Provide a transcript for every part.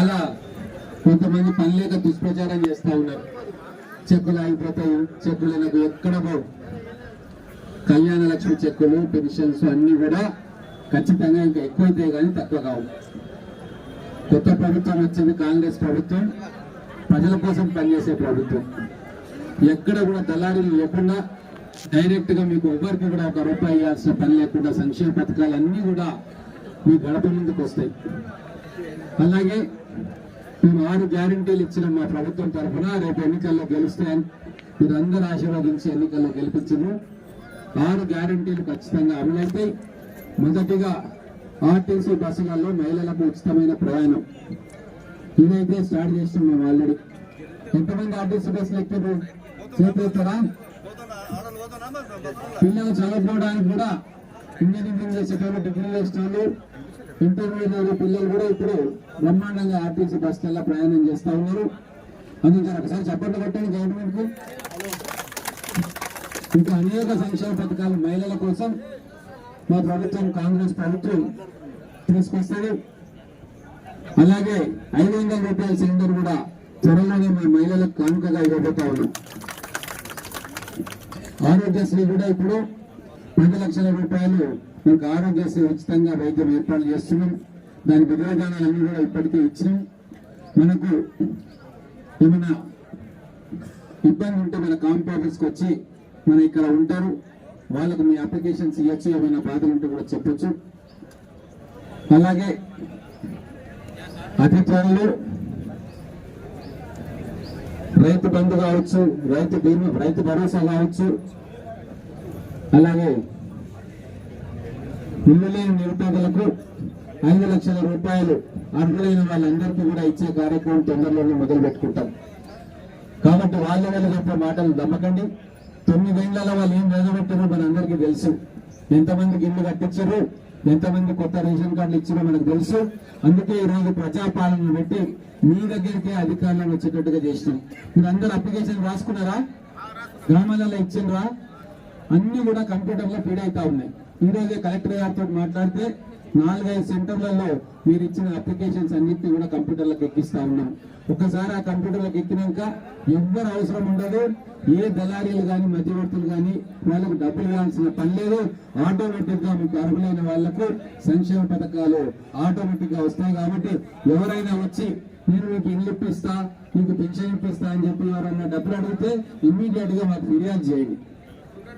చాలా కొంతమంది పని లేక దుష్ప్రచారం చేస్తూ ఉన్నారు. చెక్కులు ఆగిపోతాయి, చెక్కులు నాకు ఎక్కడ పోవు. కళ్యాణ లక్ష్మి చెక్కులు, పెన్షన్స్ అన్ని కూడా ఖచ్చితంగా ఇంకా ఎక్కువైతే కానీ తక్కువ కావు. కొత్త ప్రభుత్వం వచ్చింది, కాంగ్రెస్ ప్రభుత్వం, ప్రజల కోసం పనిచేసే ప్రభుత్వం. ఎక్కడ కూడా దళారీలు లేకుండా డైరెక్ట్ గా మీకు ఎవరికి కూడా ఒక రూపాయి ఇవ్వాల్సిన పని లేకుండా సంక్షేమ పథకాలన్నీ కూడా మీ గడప ముందుకు వస్తాయి. అలాగే మేము 6 గ్యారంటీలు ఇచ్చిన మా ప్రభుత్వం తరఫున రేపు ఎన్నికల్లో గెలుస్తాయని మీరు అందరూ ఆశీర్వదించి ఎన్నికల్లో గెలిపించారు. 6 గ్యారంటీలు ఖచ్చితంగా అమలవుతాయి. మొదటిగా ఆర్టీసీ బస్సులలో మహిళలకు ఉచితమైన ప్రయాణం ఇదైతే స్టార్ట్ చేస్తాం మేము ఆల్రెడీ. ఎంతమంది ఆర్టీసీ బస్సులు ఎక్కారు చేస్తారా? పిల్లలు చదువుకోవడానికి కూడా ఇంజనీరింగ్ చేసేటోళ్ళు, డిగ్రీ చేసేటోళ్ళు, ఇంటర్మీడియట్ పిల్లలు కూడా ఇప్పుడు బ్రహ్మాండంగా ఆర్టీసీ బస్సులలో ప్రయాణం చేస్తూ ఉన్నారు. అందుకని ఒకసారి చప్పట్లు కొట్టండి గవర్నమెంట్ కు. ఇంకా అనేక సంక్షేమ పథకాలు మహిళల కోసం మా ప్రభుత్వం, కాంగ్రెస్ ప్రభుత్వం తీసుకొస్తుంది. అలాగే 500 రూపాయల సిలిండర్ కూడా త్వరలోనే మా మహిళలకు కానుకగా ఇవ్వబోతా ఉన్నాం. ఆరోగ్యశ్రీ కూడా ఇప్పుడు 10 లక్షల రూపాయలు మనకు ఆరోగ్యశ్రీ ఉచితంగా వైద్యం ఏర్పాటు చేస్తున్నాం. దాని విధానాలన్నీ కూడా ఇప్పటికే ఇచ్చినాం. మనకు ఏమైనా ఇబ్బంది ఉంటే మన కాంప్ ఆఫీస్కి వచ్చి మన ఇక్కడ ఉంటారు, వాళ్ళకు మీ అప్లికేషన్స్ ఇవ్వచ్చు. ఏమైనా బాధలు ఉంటే కూడా చెప్పొచ్చు. అలాగే అతి త్వరలో రైతు బంధు కావచ్చు, రైతు బీమా, రైతు భరోసా కావచ్చు, అలాగే ఇల్లు లేని నిరుపేదలకు 5 లక్షల రూపాయలు అర్హులైన వాళ్ళందరికీ కూడా ఇచ్చే కార్యక్రమం తొందరలోనే మొదలు పెట్టుకుంటాం. కాబట్టి వాళ్ళ చెప్పే మాటలు నమ్మకండి. 9 ఏళ్లలో వాళ్ళు ఏం నిలబెట్టారో మన అందరికీ తెలుసు. ఎంతమందికి ఇల్లు కట్టించారు, ఎంతమంది కొత్త రేషన్ కార్డులు ఇచ్చారో మనకు తెలుసు. అందుకే ఈ రోజు ప్రజాపాలన పెట్టి మీ దగ్గరికే అధికారులను వచ్చేటట్టుగా చేసినాం. మీరు అందరు అప్లికేషన్ రాసుకున్నారా? గ్రామాలలో ఇచ్చిండ్రా? అన్ని కూడా కంప్యూటర్ లో ఫీడ్ అవుతా ఉన్నాయి. ఈ రోజే కలెక్టర్ గారితో మాట్లాడితే 4-5 సెంటర్లలో మీరు ఇచ్చిన అప్లికేషన్స్ అన్నింటినీ కూడా కంప్యూటర్లకు ఎక్కిస్తా ఉన్నాం. ఒకసారి ఆ కంప్యూటర్లకు ఎక్కినాక ఎవ్వరు అవసరం ఉండదు. ఏ దళారీలు కానీ మధ్యవర్తులు కానీ వాళ్ళకు డబ్బులు ఇవ్వాల్సిన పని లేదు. ఆటోమేటిక్ గా మీకు అర్హులైన వాళ్లకు సంక్షేమ పథకాలు ఆటోమేటిక్ గా వస్తాయి. కాబట్టి ఎవరైనా వచ్చి నేను మీకు ఇల్లు ఇప్పిస్తా, మీకు పెన్షన్ ఇప్పిస్తా అని చెప్పి ఎవరైనా డబ్బులు అడిగితే ఇమ్మీడియట్ గా మాకు ఫిర్యాదు చేయండి.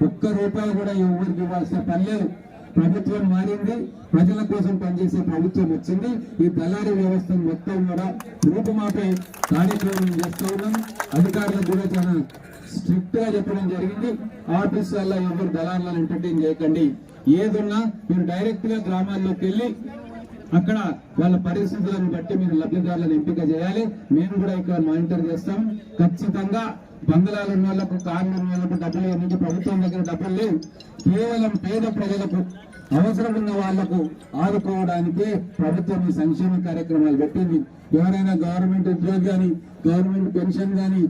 ఒక్క రూపాయి కూడా ఎవరికి ఇవ్వాల్సిన పని లేదు. ప్రభుత్వం మారింది, ప్రజల కోసం పనిచేసే ప్రభుత్వం వచ్చింది. ఈ దళారీ వ్యవస్థను మొత్తం కూడా రూపుమాపే కార్యక్రమం చేస్తూ ఉన్నాం. అధికారులకు కూడా చాలా స్ట్రిక్ట్ గా చెప్పడం జరిగింది. ఆఫీస్ వల్ల ఎవరు దళారులను ఎంటర్టైన్ చేయకండి. ఏదున్నా మీరు డైరెక్ట్ గా గ్రామాల్లోకి వెళ్ళి అక్కడ వాళ్ళ పరిస్థితులను బట్టి మీరు లబ్ధిదారులను ఎంపిక చేయాలి. మేము కూడా ఇక్కడ మానిటర్ చేస్తాం. ఖచ్చితంగా బంగ్లాలు ఉన్న వాళ్ళకు, కార్లు ఉన్న వాళ్ళకు డబ్బులు నుంచి ప్రభుత్వం దగ్గర డబ్బులు లేవు. కేవలం పేద ప్రజలకు, అవసరం ఉన్న వాళ్లకు ఆదుకోవడానికి ప్రభుత్వం ఈ సంక్షేమ కార్యక్రమాలు పెట్టింది. ఎవరైనా గవర్నమెంట్ ఉద్యోగి కానీ, గవర్నమెంట్ పెన్షన్ కానీ,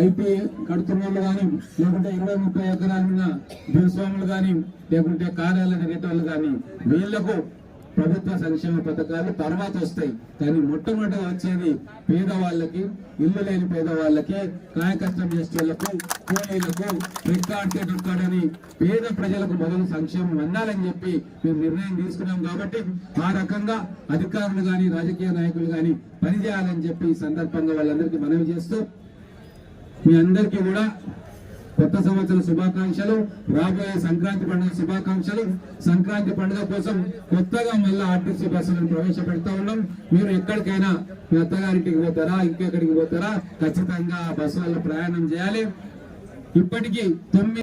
ఐటీ కడుతున్న వాళ్ళు కానీ, లేకుంటే 20-30 ఎకరాలు ఉన్న భూస్వాములు కానీ, లేకుంటే కార్యాలయ రేటర్లు కానీ, వీళ్లకు ప్రభుత్వ సంక్షేమ పథకాలు తర్వాత వస్తాయి. కానీ మొట్టమొదటి వచ్చేది పేదవాళ్ళకి, ఇల్లు లేని పేదవాళ్ళకి, కాయకష్టం చేసే వాళ్ళకు, కూలీలకు, రికార్డని పేద ప్రజలకు మొదలు సంక్షేమం అందాలని చెప్పి మేము నిర్ణయం తీసుకున్నాం. కాబట్టి ఆ రకంగా అధికారులు కానీ, రాజకీయ నాయకులు కానీ పనిచేయాలని చెప్పి ఈ సందర్భంగా వాళ్ళందరికీ మనవి చేస్తూ మీ అందరికీ కూడా కొత్త సంవత్సర శుభాకాంక్షలు, రాబోయే సంక్రాంతి పండుగ శుభాకాంక్షలు. సంక్రాంతి పండుగ కోసం కొత్తగా మళ్ళీ ఆర్టీసీ బస్సులను ప్రవేశపెడతా ఉన్నాం. మీరు ఎక్కడికైనా మీ అత్తగారింటికి పోతారా, ఇంకెక్కడికి పోతారా, ఖచ్చితంగా ఆ బస్సులలో ప్రయాణం చేయాలి. ఇప్పటికీ 9